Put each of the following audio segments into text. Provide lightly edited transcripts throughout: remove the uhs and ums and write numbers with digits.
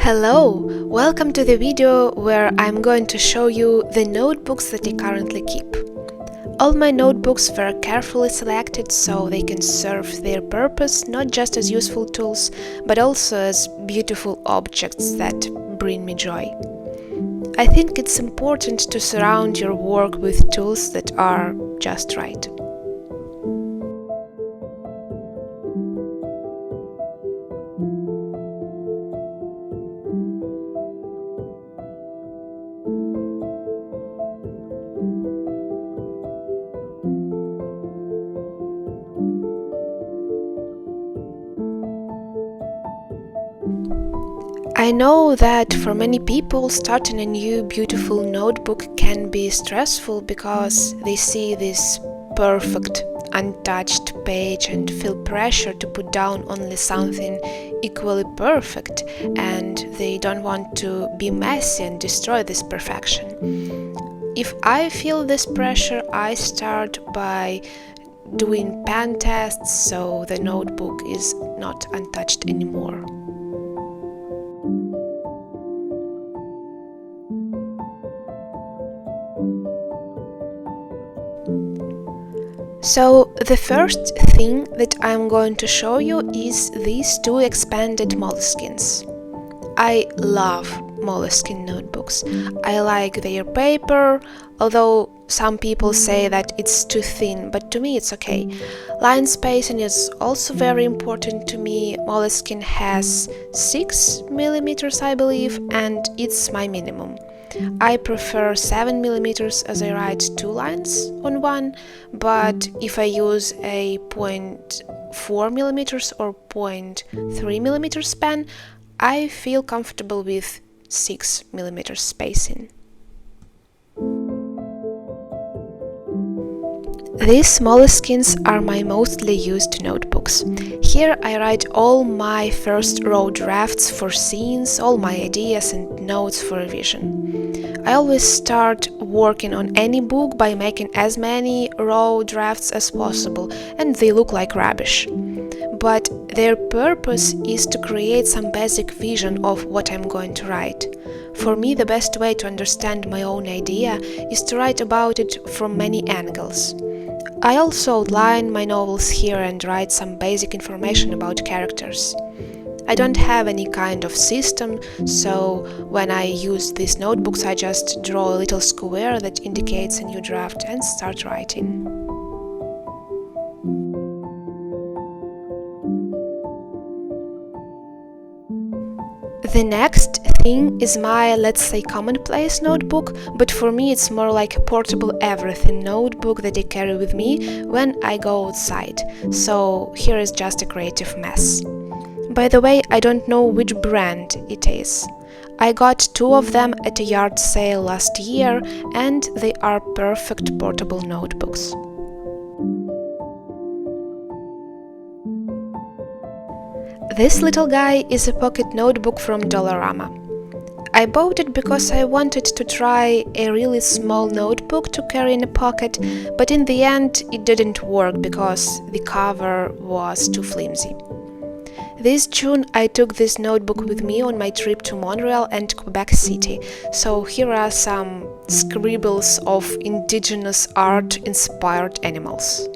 Hello! Welcome to the video where I'm going to show you the notebooks that I currently keep. All my notebooks were carefully selected so they can serve their purpose not just as useful tools, but also as beautiful objects that bring me joy. I think it's important to surround your work with tools that are just right. I know that for many people, starting a new beautiful notebook can be stressful because they see this perfect, untouched page and feel pressure to put down only something equally perfect, and they don't want to be messy and destroy this perfection. If I feel this pressure, I start by doing pen tests so the notebook is not untouched anymore. So the first thing that I'm going to show you is these two expanded Moleskines. I love Moleskine notebooks. I like their paper, although some people say that it's too thin, but to me it's okay. Line spacing is also very important to me. Moleskine has 6 millimeters, I believe, and it's my minimum. I prefer 7 millimeters as I write 2 lines on one, but if I use a 0.4 millimeters or 0.3 millimeters pen, I feel comfortable with 6 millimeters spacing. These Moleskines are my mostly used notebooks. Here I write all my first raw drafts for scenes, all my ideas and notes for revision. I always start working on any book by making as many raw drafts as possible, and they look like rubbish. But their purpose is to create some basic vision of what I'm going to write. For me, the best way to understand my own idea is to write about it from many angles. I also outline my novels here and write some basic information about characters. I don't have any kind of system, so when I use these notebooks I just draw a little square that indicates a new draft and start writing. The next thing is my, let's say, commonplace notebook, but for me it's more like a portable everything notebook that I carry with me when I go outside, so here is just a creative mess. By the way, I don't know which brand it is. I got 2 of them at a yard sale last year, and they are perfect portable notebooks. This little guy is a pocket notebook from Dollarama. I bought it because I wanted to try a really small notebook to carry in a pocket, but in the end it didn't work because the cover was too flimsy. This June I took this notebook with me on my trip to Montreal and Quebec City, so here are some scribbles of indigenous art-inspired animals.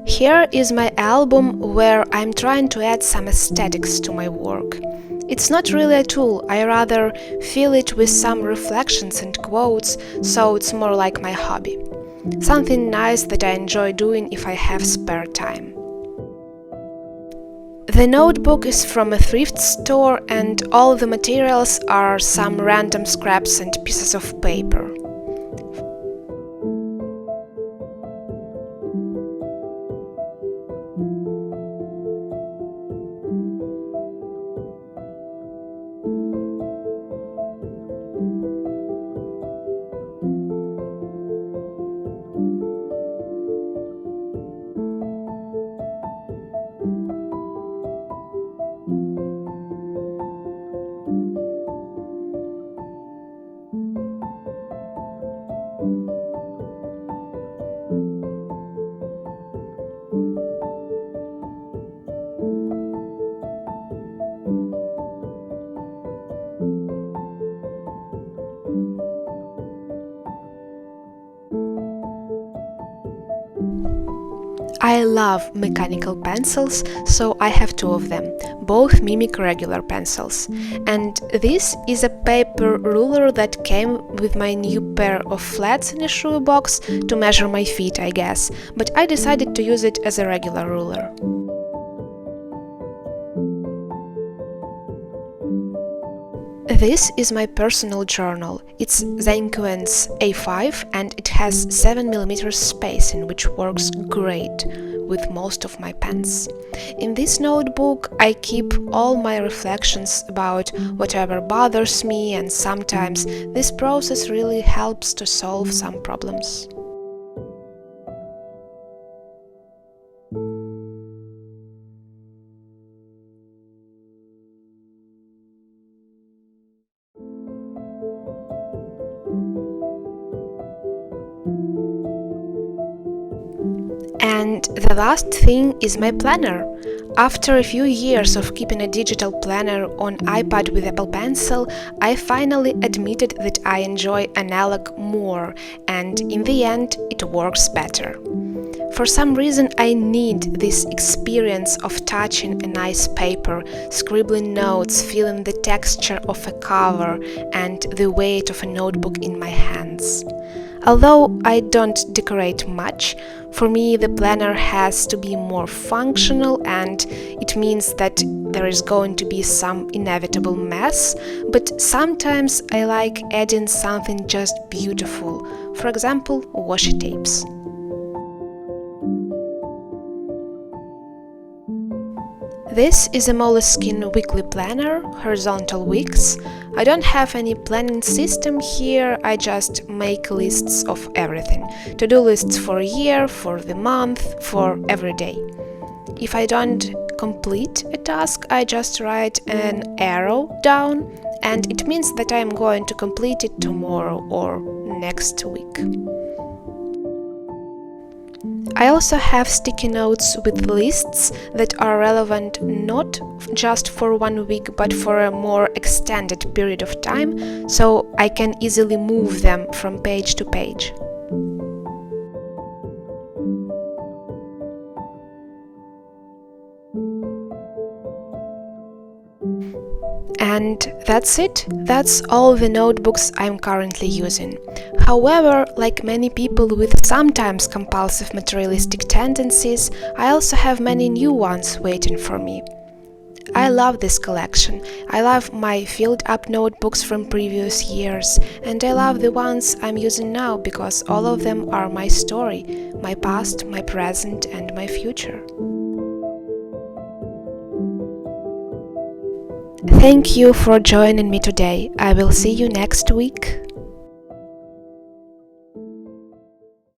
Here is my album where I'm trying to add some aesthetics to my work. It's not really a tool, I rather fill it with some reflections and quotes, so it's more like my hobby. Something nice that I enjoy doing if I have spare time. The notebook is from a thrift store and all the materials are some random scraps and pieces of paper. I love mechanical pencils, so I have two of them. Both mimic regular pencils. And this is a paper ruler that came with my new pair of flats in a shoebox to measure my feet, I guess, but I decided to use it as a regular ruler. This is my personal journal. It's Zenkuen's A5 and it has 7mm spacing, which works great with most of my pens. In this notebook, I keep all my reflections about whatever bothers me, and sometimes this process really helps to solve some problems. And the last thing is my planner. After a few years of keeping a digital planner on iPad with Apple Pencil, I finally admitted that I enjoy analog more, and in the end, it works better. For some reason, I need this experience of touching a nice paper, scribbling notes, feeling the texture of a cover, and the weight of a notebook in my hands. Although I don't decorate much, for me the planner has to be more functional, and it means that there is going to be some inevitable mess, but sometimes I like adding something just beautiful, for example, washi tapes. This is a Moleskine weekly planner, horizontal weeks. I don't have any planning system here, I just make lists of everything. To-do lists for a year, for the month, for every day. If I don't complete a task, I just write an arrow down, and it means that I am going to complete it tomorrow or next week. I also have sticky notes with lists that are relevant not just for 1 week but for a more extended period of time, so I can easily move them from page to page. And that's it. That's all the notebooks I'm currently using. However, like many people with sometimes compulsive materialistic tendencies, I also have many new ones waiting for me. I love this collection. I love my filled-up notebooks from previous years, and I love the ones I'm using now because all of them are my story, my past, my present, and my future. Thank you for joining me today. I will see you next week.